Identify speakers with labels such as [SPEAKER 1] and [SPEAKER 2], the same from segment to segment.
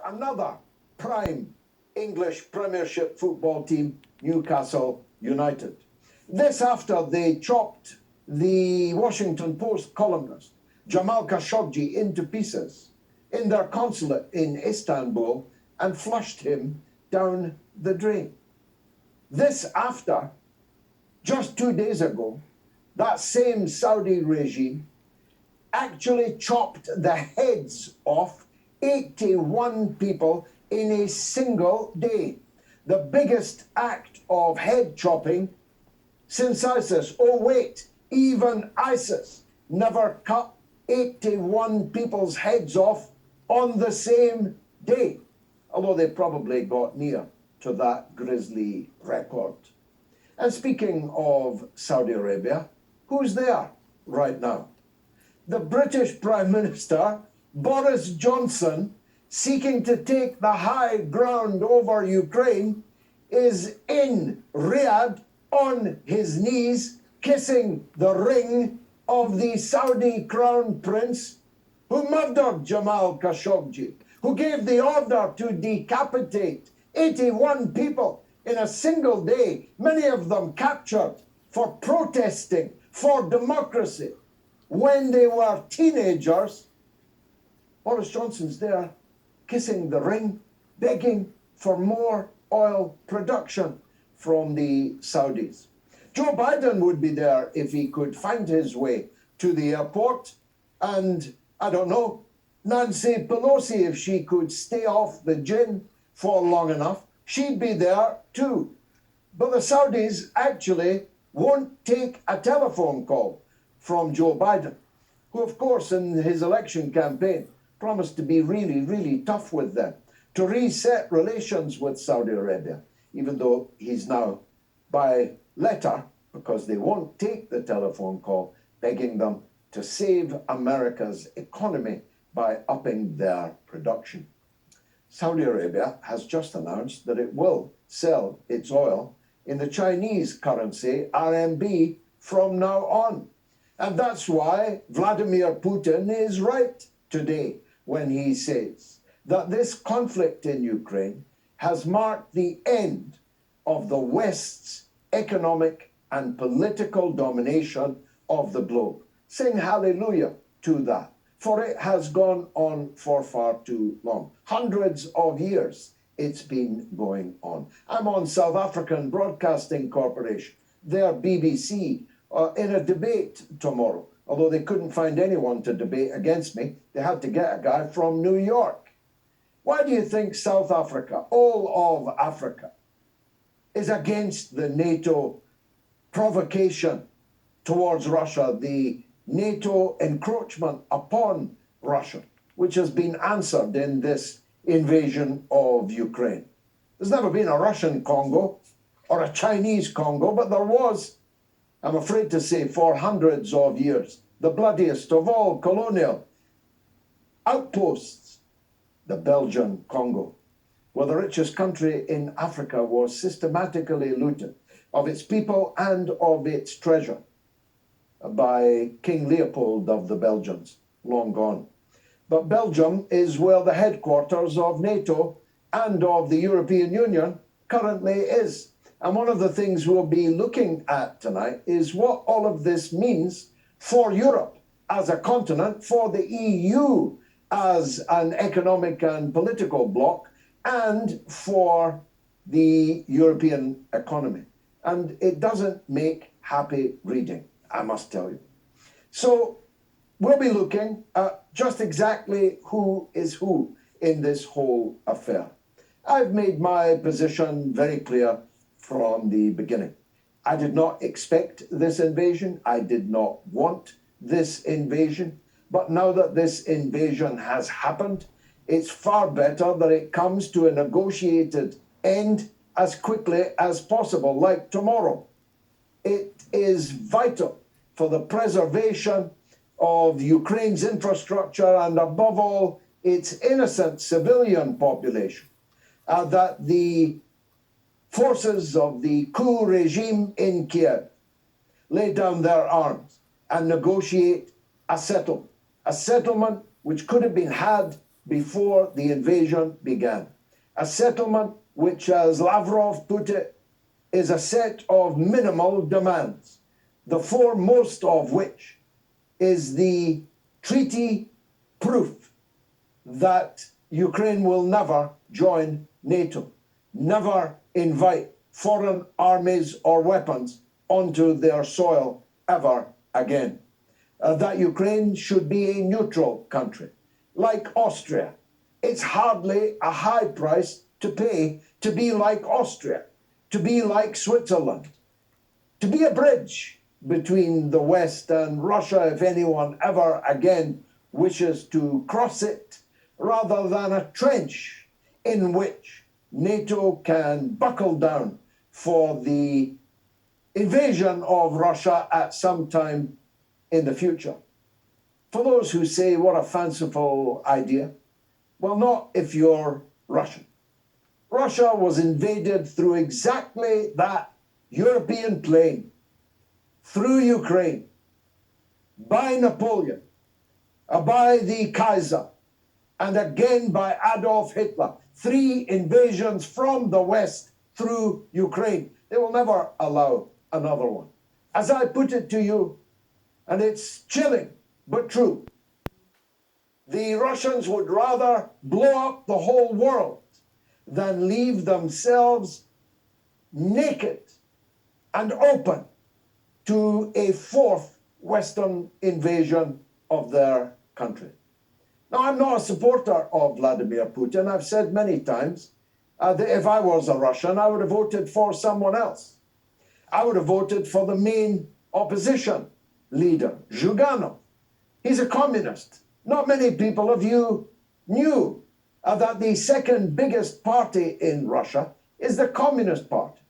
[SPEAKER 1] another prime English Premiership football team, Newcastle United. This after they chopped the Washington Post columnist Jamal Khashoggi into pieces in their consulate in Istanbul and flushed him down the drain. This after, just 2 days ago, that same Saudi regime actually chopped the heads off 81 people in a single day. The biggest act of head chopping since ISIS. Oh wait, even ISIS never cut 81 people's heads off on the same day, although they probably got near to that grisly record. And speaking of Saudi Arabia, who's there right now? The British Prime Minister, Boris Johnson, seeking to take the high ground over Ukraine, is in Riyadh on his knees, kissing the ring of the Saudi crown prince who murdered Jamal Khashoggi, who gave the order to decapitate 81 people in a single day, many of them captured for protesting for democracy when they were teenagers. Boris Johnson's there kissing the ring, begging for more oil production from the Saudis. Joe Biden would be there if he could find his way to the airport. And I don't know, Nancy Pelosi, if she could stay off the gin for long enough, she'd be there too. But the Saudis actually won't take a telephone call from Joe Biden, who, of course, in his election campaign, promised to be really, really tough with them, to reset relations with Saudi Arabia, even though he's now, by letter, because they won't take the telephone call, begging them to save America's economy by upping their production. Saudi Arabia has just announced that it will sell its oil in the Chinese currency, RMB, from now on. And that's why Vladimir Putin is right today when he says that this conflict in Ukraine has marked the end of the West's economic and political domination of the globe. Sing hallelujah to that, for it has gone on for far too long. Hundreds of years it's been going on. I'm on South African Broadcasting Corporation, their BBC, in a debate tomorrow. Although they couldn't find anyone to debate against me, they had to get a guy from New York. Why do you think South Africa, all of Africa, is against the NATO provocation towards Russia, the NATO encroachment upon Russia, which has been answered in this invasion of Ukraine? There's never been a Russian Congo or a Chinese Congo, but there was, I'm afraid to say, for hundreds of years, the bloodiest of all colonial outposts, the Belgian Congo, where the richest country in Africa was systematically looted of its people and of its treasure by King Leopold of the Belgians, long gone. But Belgium is where the headquarters of NATO and of the European Union currently is. And one of the things we'll be looking at tonight is what all of this means for Europe as a continent, for the EU as an economic and political bloc, and for the European economy. And it doesn't make happy reading, I must tell you. So we'll be looking at just exactly who is who in this whole affair. I've made my position very clear from the beginning. I did not expect this invasion. I did not want this invasion. But now that this invasion has happened, it's far better that it comes to a negotiated end as quickly as possible, like tomorrow. It is vital for the preservation of Ukraine's infrastructure and, above all, its innocent civilian population, that the forces of the coup regime in Kiev lay down their arms and negotiate a settlement which could have been had before the invasion began. A settlement which, as Lavrov put it, is a set of minimal demands, the foremost of which is the treaty proof that Ukraine will never join NATO, never invite foreign armies or weapons onto their soil ever again. That Ukraine should be a neutral country, like Austria. It's hardly a high price to pay to be like Austria, to be like Switzerland, to be a bridge between the West and Russia if anyone ever again wishes to cross it, rather than a trench in which NATO can buckle down for the invasion of Russia at some time in the future. For those who say, what a fanciful idea, well, not if you're Russian. Russia was invaded through exactly that European plane, through Ukraine, by Napoleon, by the Kaiser, and again by Adolf Hitler. 3 invasions from the West through Ukraine. They will never allow another one. As I put it to you, and it's chilling but true, the Russians would rather blow up the whole world than leave themselves naked and open to a 4th Western invasion of their country. Now, I'm not a supporter of Vladimir Putin. I've said many times that if I was a Russian, I would have voted for someone else. I would have voted for the main opposition leader, Zhuganov. He's a communist. Not many people of you knew that the second biggest party in Russia is the Communist Party.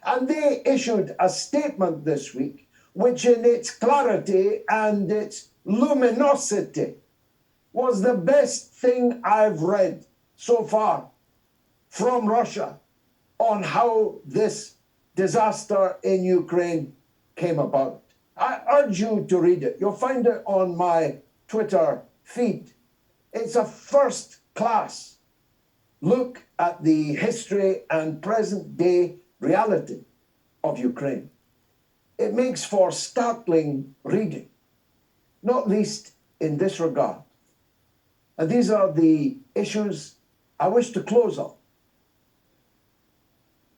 [SPEAKER 1] And they issued a statement this week, which in its clarity and its luminosity was the best thing I've read so far from Russia on how this disaster in Ukraine came about. I urge you to read it. You'll find it on my Twitter feed. It's a first-class look at the history and present-day reality of Ukraine. It makes for startling reading, not least in this regard. And these are the issues I wish to close on.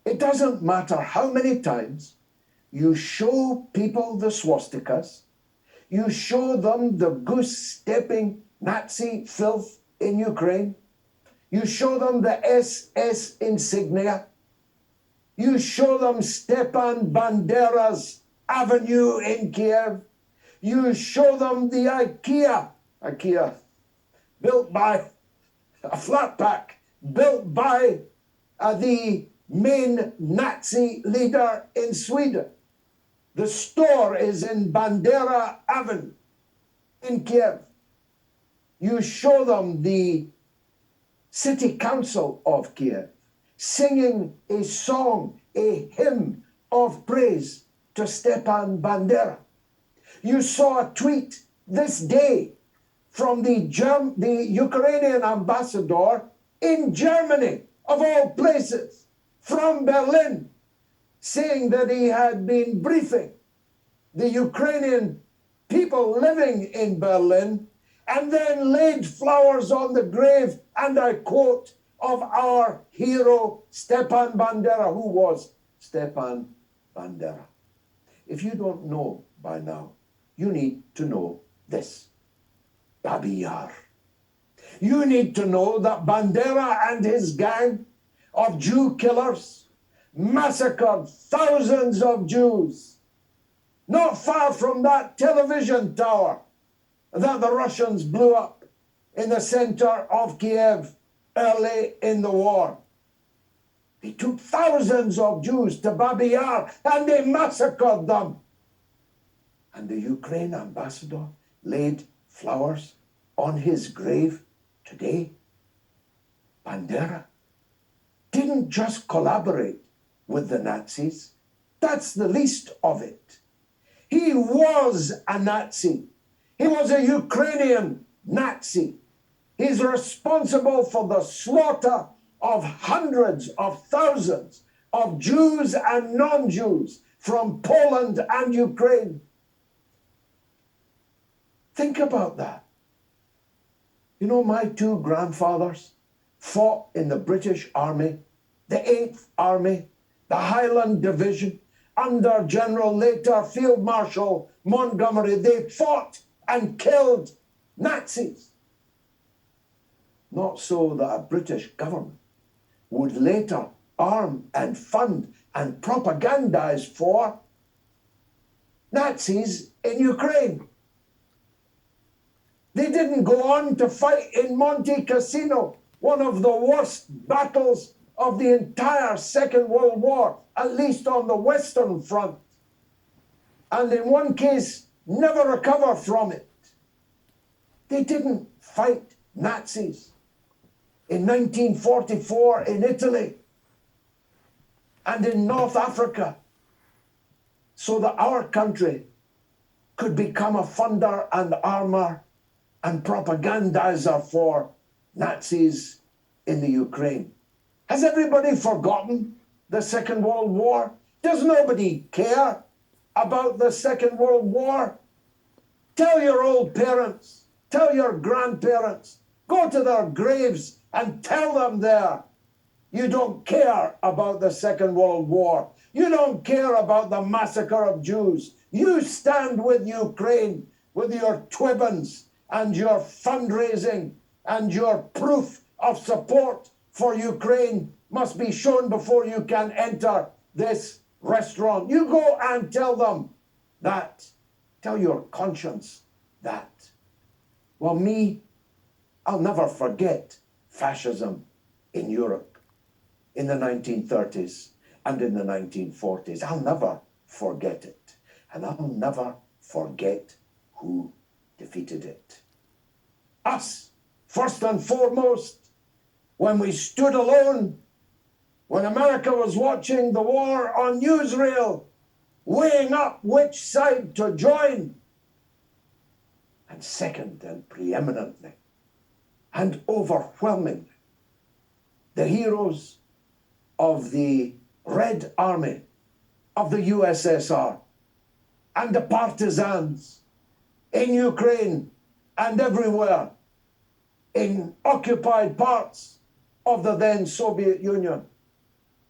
[SPEAKER 1] It doesn't matter how many times you show people the swastikas, you show them the goose-stepping Nazi filth in Ukraine, you show them the SS insignia, you show them Stepan Bandera's avenue in Kiev, you show them the IKEA built by a flat pack, built by the main Nazi leader in Sweden. The store is in Bandera Avenue in Kiev. You show them the city council of Kiev singing a song, a hymn of praise to Stepan Bandera. You saw a tweet this day from the Ukrainian ambassador in Germany, of all places, from Berlin, saying that he had been briefing the Ukrainian people living in Berlin and then laid flowers on the grave, and I quote, of our hero Stepan Bandera. Who was Stepan Bandera? If you don't know by now, you need to know this. Babi Yar. You need to know that Bandera and his gang of Jew killers massacred thousands of Jews not far from that television tower that the Russians blew up in the center of Kiev early in the war. They took thousands of Jews to Babi Yar and they massacred them. And the Ukraine ambassador laid flowers on his grave today. Bandera didn't just collaborate with the Nazis. That's the least of it. He was a Nazi. He was a Ukrainian Nazi. He's responsible for the slaughter of hundreds of thousands of Jews and non-Jews from Poland and Ukraine. Think about that. You know, my two grandfathers fought in the British Army, the 8th Army, the Highland Division, under General later Field Marshal Montgomery. They fought and killed Nazis. Not so that a British government would later arm and fund and propagandize for Nazis in Ukraine. They didn't go on to fight in Monte Cassino, one of the worst battles of the entire Second World War, at least on the Western Front. And in one case, never recover from it. They didn't fight Nazis in 1944 in Italy and in North Africa so that our country could become a funder and armor and propagandizer for Nazis in the Ukraine. Has everybody forgotten the Second World War? Does nobody care about the Second World War? Tell your old parents, tell your grandparents, go to their graves and tell them there, you don't care about the Second World War. You don't care about the massacre of Jews. You stand with Ukraine, with your twibbons and your fundraising and your proof of support for Ukraine must be shown before you can enter this restaurant. You go and tell them that. Tell your conscience that. Well, me, I'll never forget fascism in Europe in the 1930s and in the 1940s. I'll never forget it. And I'll never forget who defeated it. Us, first and foremost, when we stood alone, when America was watching the war on newsreel, weighing up which side to join. And second and preeminently and overwhelmingly, the heroes of the Red Army of the USSR and the partisans in Ukraine and everywhere in occupied parts of the then Soviet Union.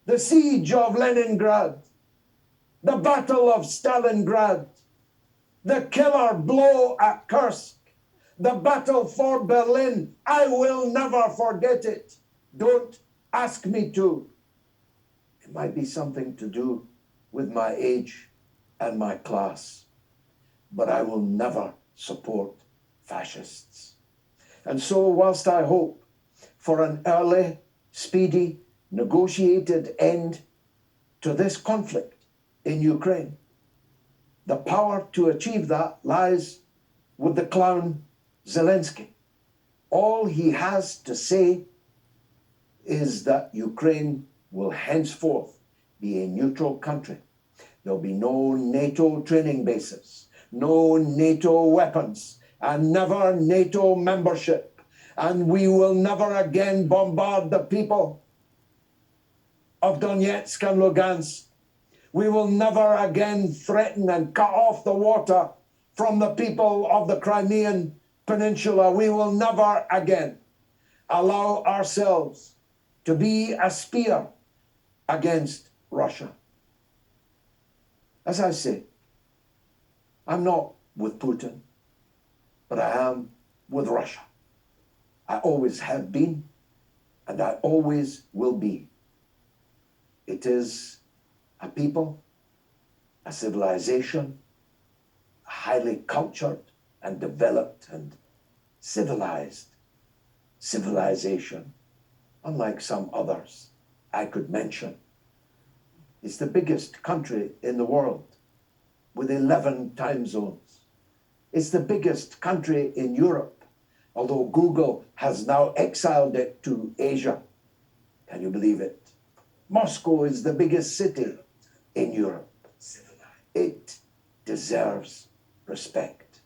[SPEAKER 1] The siege of Leningrad, the Battle of Stalingrad, the killer blow at Kursk, the battle for Berlin. I will never forget it. Don't ask me to. It might be something to do with my age and my class, but I will never support fascists. And so, whilst I hope for an early, speedy, negotiated end to this conflict in Ukraine, the power to achieve that lies with the clown Zelensky. All he has to say is that Ukraine will henceforth be a neutral country. There'll be no NATO training bases, no NATO weapons, and never NATO membership. And we will never again bombard the people of Donetsk and Lugansk. We will never again threaten and cut off the water from the people of the Crimean Peninsula. We will never again allow ourselves to be a spear against Russia. As I say, I'm not with Putin, but I am with Russia. I always have been, and I always will be. It is a people, a civilization, a highly cultured and developed and civilized civilization, unlike some others I could mention. It's the biggest country in the world with 11 time zones. It's the biggest country in Europe, although Google has now exiled it to Asia. Can you believe it? Moscow is the biggest city in Europe. It deserves respect.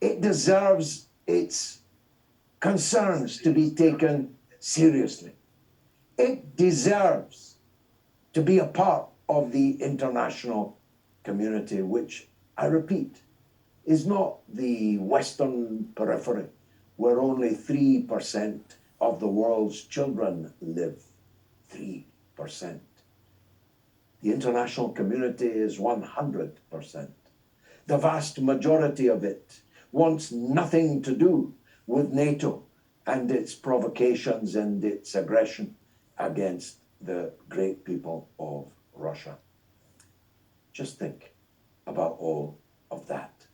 [SPEAKER 1] It deserves its concerns to be taken seriously. It deserves to be a part of the international community, which, I repeat, is not the Western periphery, where only 3% of the world's children live. 3%. The international community is 100%. The vast majority of it wants nothing to do with NATO and its provocations and its aggression against the great people of Russia. Just think about all of that.